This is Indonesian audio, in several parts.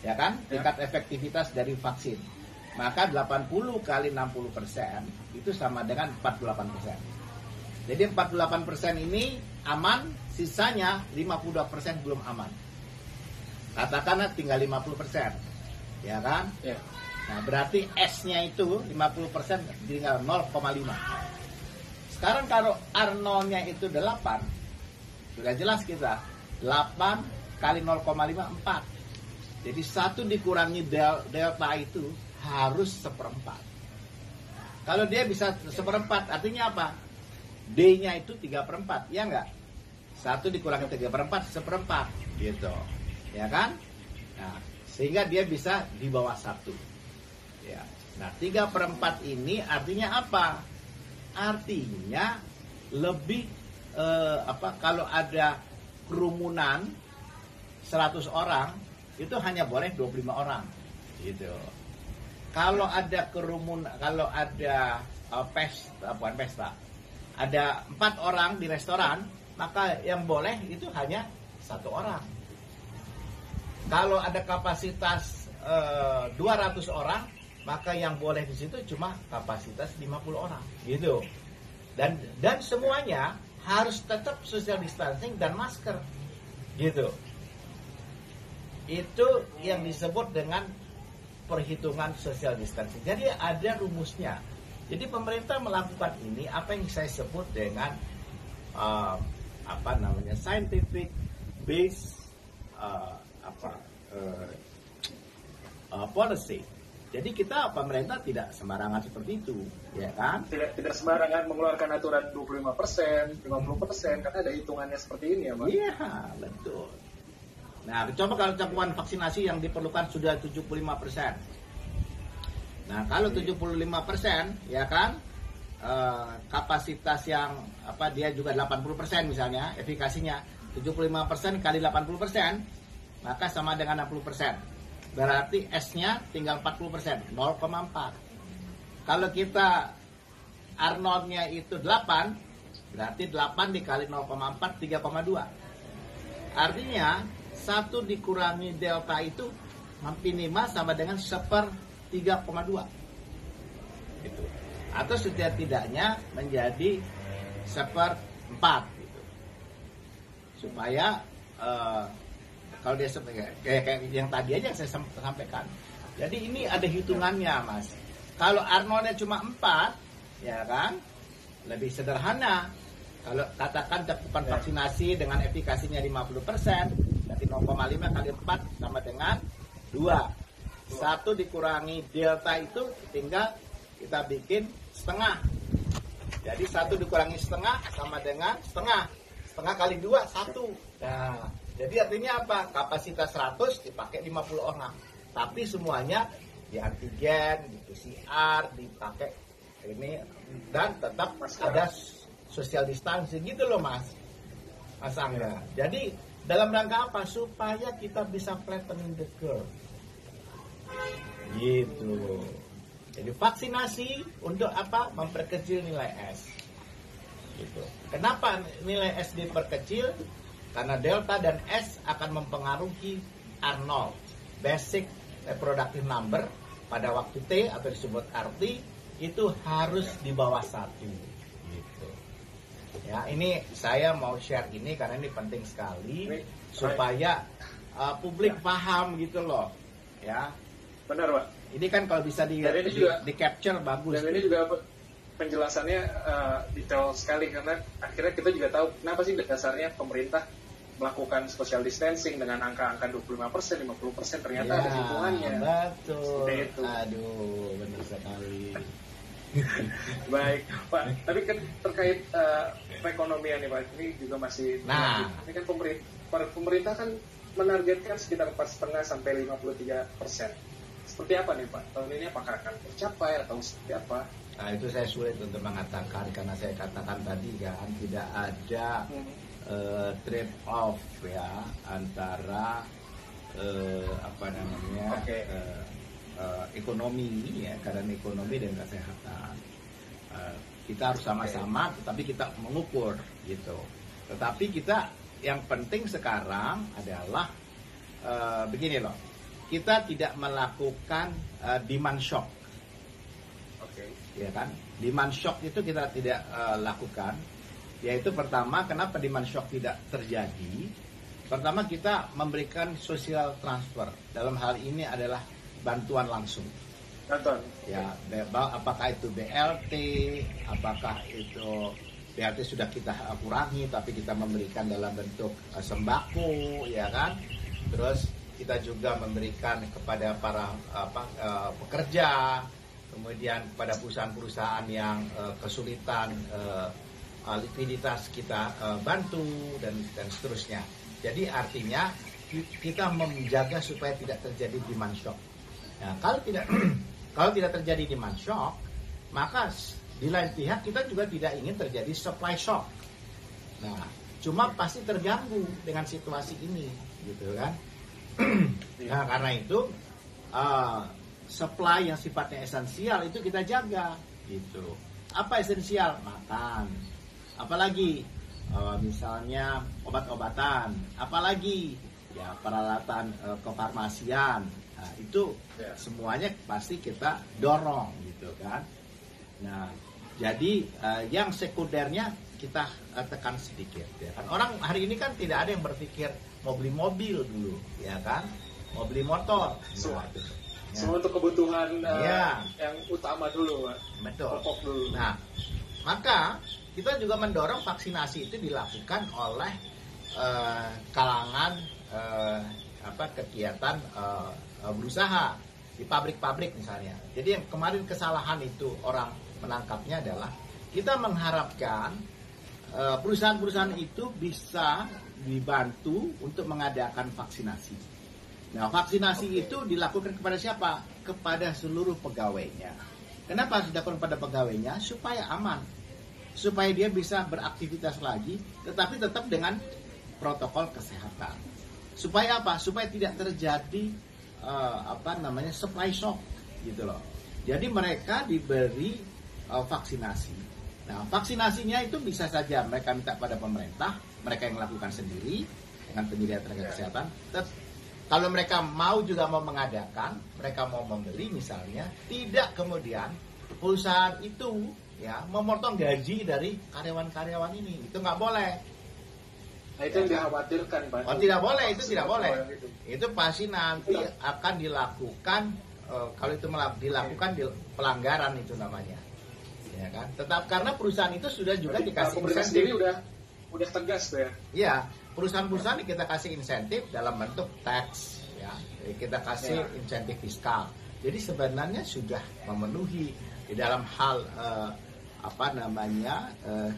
ya kan, tingkat efektivitas dari vaksin. Maka 80 kali 60% itu sama dengan 48%. Jadi 48% ini aman, sisanya 52% belum aman. Katakanlah tinggal 50%, ya kan? Ya. Nah, berarti S-nya itu 50% tinggal 0,5. Sekarang kalau R0-nya itu 8, sudah jelas kita 8 kali 0,5 4. Jadi 1 dikurangi delta itu harus 1/4. Kalau dia bisa 1/4 artinya apa? D-nya itu 3/4, ya enggak? 1 dikurangi 3/4 1/4 gitu. Ya kan? Nah, sehingga dia bisa di bawah 1. Ya. Nah, 3/4 ini artinya apa? Artinya lebih kalau ada kerumunan 100 orang itu hanya boleh 25 orang gitu. Kalau ada kerumunan, kalau ada pesta, ada 4 orang di restoran, maka yang boleh itu hanya 1 orang. Kalau ada kapasitas 200 orang, maka yang boleh di situ cuma kapasitas 50 orang gitu. Dan semuanya harus tetap social distancing dan masker gitu. Itu yang disebut dengan perhitungan social distancing. Jadi ada rumusnya. Jadi pemerintah melakukan ini apa yang saya sebut dengan scientific based policy. Jadi kita pemerintah tidak sembarangan seperti itu, ya kan? Tidak sembarangan mengeluarkan aturan 25%, 50%, kan ada hitungannya seperti ini ya, Pak? Iya, betul. Nah, coba kalau cakupan vaksinasi yang diperlukan sudah 75%. Nah, kalau 75%, ya kan, kapasitas yang dia juga 80% misalnya, efikasinya 75% kali 80%, maka sama dengan 60%. Berarti S-nya tinggal 40%, 0,4. Kalau kita R0-nya itu 8, berarti 8 dikali 0,4, 3,2. Artinya 1 dikurangi delta itu minimal sama dengan 1/3,2 gitu. Atau setidak-tidaknya menjadi 1/4 gitu. Supaya kalau dia kayak yang tadi aja saya sampaikan. Jadi ini ada hitungannya, Mas. Kalau R0-nya cuma 4, ya kan? Lebih sederhana. Kalau katakan cakupan vaksinasi dengan efikasinya 50%, berarti 0,5 kali 4 sama dengan 2. 1 dikurangi delta itu tinggal kita bikin setengah. Jadi 1 dikurangi setengah sama dengan setengah. Setengah kali 2, 1. Nah, jadi artinya apa? Kapasitas 100 dipakai 50 orang. Tapi semuanya di antigen, di PCR, dipakai ini. Dan tetap ada social distancing gitu loh, Mas Angga. Jadi dalam rangka apa? Supaya kita bisa flattening the curve gitu. Jadi vaksinasi untuk apa? Memperkecil nilai S gitu. Kenapa nilai S diperkecil? Karena delta dan S akan mempengaruhi R0, basic reproductive number, pada waktu T atau disebut RT itu harus di bawah 1 gitu. Ya, ini saya mau share ini karena ini penting sekali supaya publik paham gitu loh. Ya. Benar, Pak. Ini kan kalau bisa di capture bagus. Dan ini juga penjelasannya detail sekali karena akhirnya kita juga tahu kenapa sih dasarnya pemerintah melakukan social distancing dengan angka-angka 25%, 50% ternyata ada hitungannya. Betul. Seperti itu. Aduh, benar sekali. Baik, Pak. Tapi kan terkait perekonomian nih, Pak. Ini juga masih. Ini kan pemerintah kan menargetkan sekitar 4,5 sampai 53%. Seperti apa nih, Pak? Tahun ini apakah akan tercapai atau seperti apa? Nah, itu saya sulit untuk mengatakan karena saya katakan tadi kan tidak ada trade off ya antara ekonomi ya, keadaan ekonomi dan kesehatan. Kita harus sama-sama, tapi kita mengukur gitu. Tetapi kita yang penting sekarang adalah begini loh. kita tidak melakukan demand shock. Ya kan? Demand shock itu kita tidak lakukan. Yaitu pertama, kenapa demand shock tidak terjadi? Pertama, kita memberikan social transfer. Dalam hal ini adalah bantuan langsung. Bantuan. Ya, apakah itu BLT, apakah itu BLT sudah kita kurangi, tapi kita memberikan dalam bentuk sembako, ya kan? Terus kita juga memberikan kepada para pekerja, kemudian kepada perusahaan-perusahaan yang kesulitan likuiditas kita bantu dan seterusnya. Jadi artinya kita menjaga supaya tidak terjadi demand shock. Nah, kalau tidak terjadi demand shock, maka di lain pihak kita juga tidak ingin terjadi supply shock. Nah, cuma pasti terganggu dengan situasi ini, gitu kan? Nah, karena itu supply yang sifatnya esensial itu kita jaga, gitu. Apa esensial? Makan. Apalagi misalnya obat-obatan, apalagi ya peralatan kefarmasian. Nah, itu semuanya pasti kita dorong, gitu kan? Nah, jadi yang sekundernya kita tekan sedikit, ya kan? Orang hari ini kan tidak ada yang berpikir mau beli mobil dulu, ya kan? Mau beli motor. Semua untuk kebutuhan yang utama dulu, Pak. Betul. Pokok dulu. Nah, maka kita juga mendorong vaksinasi itu dilakukan oleh kalangan kegiatan berusaha di pabrik-pabrik misalnya. Jadi yang kemarin kesalahan itu orang menangkapnya adalah kita mengharapkan perusahaan-perusahaan itu bisa dibantu untuk mengadakan vaksinasi. Nah, vaksinasi itu dilakukan kepada siapa? Kepada seluruh pegawainya. Kenapa harus dilakukan pada pegawainya? Supaya aman, supaya dia bisa beraktivitas lagi, tetapi tetap dengan protokol kesehatan. Supaya apa? Supaya tidak terjadi supply shock, gitu loh. Jadi mereka diberi vaksinasi. Nah, vaksinasinya itu bisa saja mereka minta pada pemerintah, mereka yang melakukan sendiri dengan penyediaan tenaga kesehatan. Kalau mereka mau mengadakan, mereka mau membeli misalnya, tidak kemudian perusahaan itu ya memotong gaji dari karyawan-karyawan ini, itu nggak boleh. Nah, itu yang dikhawatirkan, Pak. Oh, tidak boleh, itu tidak boleh. Itu pasti nanti akan dilakukan kalau itu dilakukan pelanggaran itu namanya, ya kan? Tetap karena perusahaan itu sudah juga dikasih insentif. Sendiri udah tegas tuh ya. Iya, perusahaan-perusahaan kita kasih insentif dalam bentuk tax, ya. Jadi kita kasih insentif fiskal. Jadi sebenarnya sudah memenuhi di dalam hal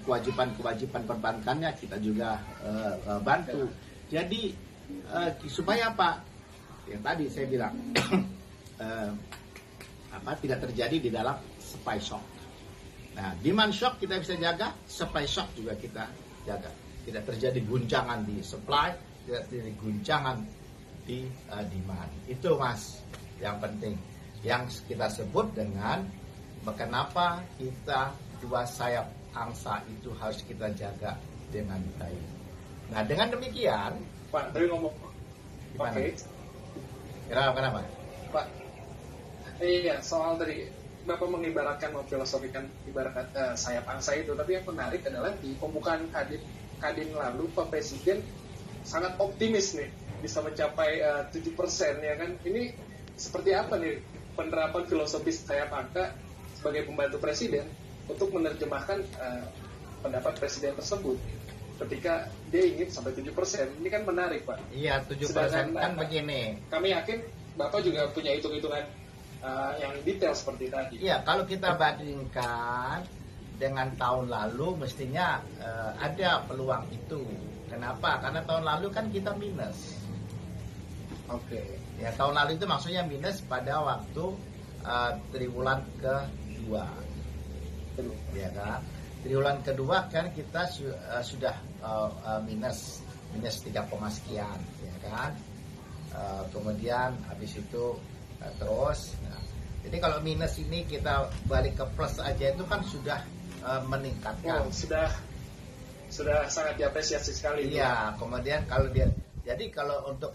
kewajiban-kewajiban perbankannya kita juga bantu. Jadi supaya apa? Yang tadi saya bilang tidak terjadi di dalam supply shock. Nah, demand shock kita bisa jaga, supply shock juga kita jaga. Tidak terjadi guncangan di supply, tidak terjadi guncangan di demand. Itu Mas yang penting. Yang kita sebut dengan kenapa kita dua sayap angsa itu harus kita jaga dengan baik. Nah, dengan demikian, Pak, tadi ngomong Oke. Kenapa? Pak, iya, soal tadi Bapak mengibaratkan, memfilosofikan ibarat sayap angsa itu, tapi yang menarik adalah di pembukaan Kadin lalu Pak Presiden sangat optimis nih bisa mencapai 7% ya kan. Ini seperti apa nih penerapan filosofis sayap angka sebagai pembantu presiden untuk menerjemahkan pendapat presiden tersebut ketika dia ingin sampai 7%. Ini kan menarik, Pak. Iya, 7% kan begini. Kami yakin Bapak juga punya hitung-hitungan yang detail seperti tadi. Iya, kalau kita bandingkan dengan tahun lalu mestinya ada peluang itu. Kenapa? Karena tahun lalu kan kita minus. Oke. Ya, tahun lalu itu maksudnya minus pada waktu triwulan kedua. Ya kan? Triwulan kedua kan kita sudah minus 3, sekian, ya kan? Kemudian habis itu terus. Nah, jadi kalau minus ini kita balik ke plus aja itu kan sudah meningkatkan. Oh, sudah sangat diapresiasi sekali. Iya, kemudian kalau dia, jadi kalau untuk